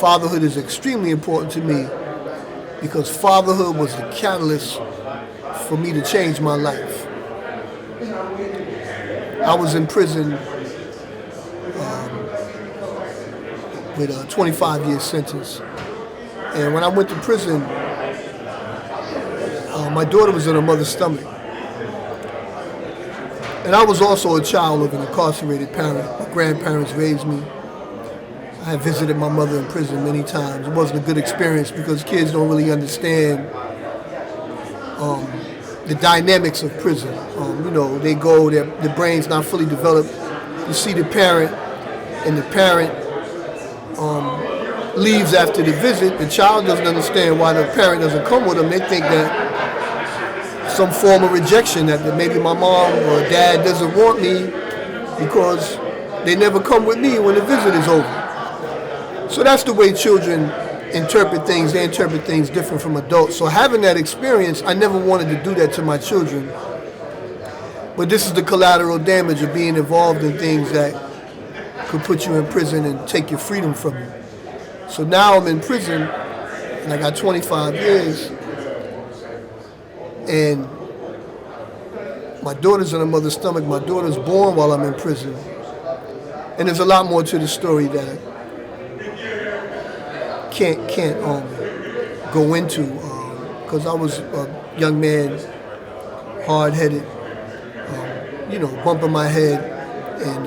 fatherhood is extremely important to me because fatherhood was the catalyst for me to change my life. I was in prison with a 25-year sentence. And when I went to prison, my daughter was in her mother's stomach. And I was also a child of an incarcerated parent. My grandparents raised me. I had visited my mother in prison many times. It wasn't a good experience because kids don't really understand the dynamics of prison. They go, their brain's not fully developed. You see the parent, and the parent leaves after the visit. The child doesn't understand why the parent doesn't come with them. They think that some form of rejection, that maybe my mom or dad doesn't want me because they never come with me when the visit is over. So that's the way children interpret things. They interpret things different from adults. So having that experience, I never wanted to do that to my children. But this is the collateral damage of being involved in things that could put you in prison and take your freedom from you. So now I'm in prison, and I got 25 years, and my daughter's in her mother's stomach. My daughter's born while I'm in prison. And there's a lot more to the story that I can't go into, because I was a young man, hard-headed, bumping my head and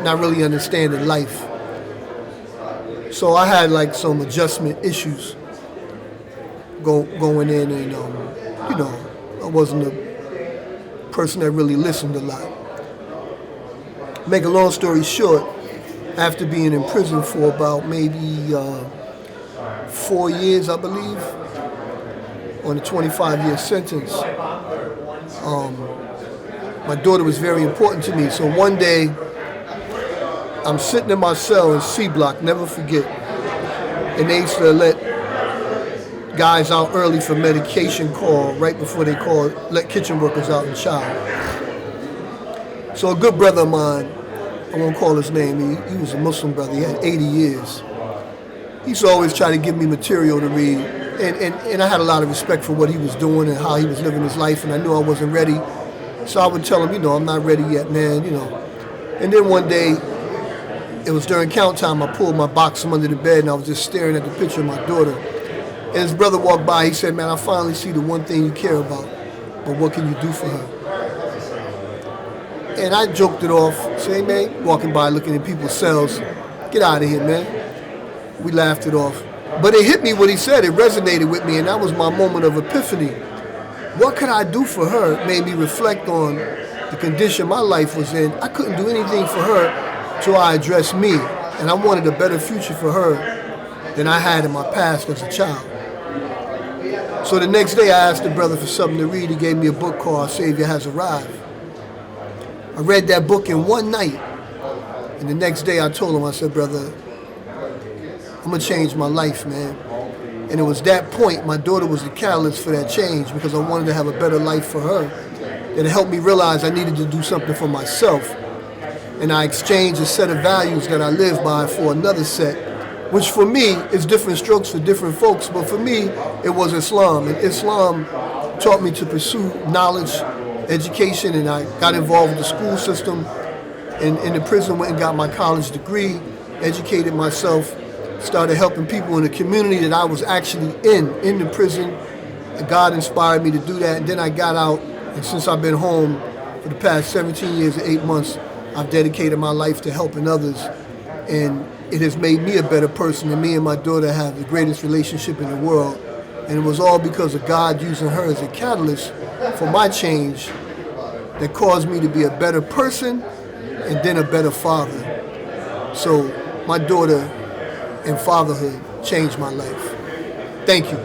not really understanding life. So I had like some adjustment issues going in, and I wasn't a person that really listened a lot. Make a long story short, after being in prison for about maybe 4 years, I believe, on a 25-year sentence, my daughter was very important to me. So one day, I'm sitting in my cell in C Block, never forget, and they used to let guys out early for medication call right before they let kitchen workers out and shower. So a good brother of mine, I won't call his name, he was a Muslim brother, he had 80 years. He used to always try to give me material to read, and I had a lot of respect for what he was doing and how he was living his life, and I knew I wasn't ready. So I would tell him, I'm not ready yet, man, And then one day, it was during count time, I pulled my box from under the bed, and I was just staring at the picture of my daughter. And his brother walked by, he said, man, I finally see the one thing you care about, but what can you do for her? And I joked it off, saying, hey, man, walking by, looking at people's cells, get out of here, man. We laughed it off. But it hit me what he said, it resonated with me, and that was my moment of epiphany. What could I do for her? It made me reflect on the condition my life was in. I couldn't do anything for her till I addressed me, and I wanted a better future for her than I had in my past as a child. So the next day I asked the brother for something to read. He gave me a book called Our Savior Has Arrived. I read that book in one night, and the next day I told him, I said, brother, I'm going to change my life, man. And it was that point, my daughter was the catalyst for that change, because I wanted to have a better life for her. It helped me realize I needed to do something for myself. And I exchanged a set of values that I live by for another set, which for me is different strokes for different folks, but for me, it was Islam. And Islam taught me to pursue knowledge, education, and I got involved with the school system. And in the prison, went and got my college degree, educated myself, started helping people in the community that I was actually in the prison. And God inspired me to do that. And then I got out, and since I've been home for the past 17 years and 8 months, I've dedicated my life to helping others. And it has made me a better person, and me and my daughter have the greatest relationship in the world. And it was all because of God using her as a catalyst for my change that caused me to be a better person and then a better father. So my daughter and fatherhood changed my life. Thank you.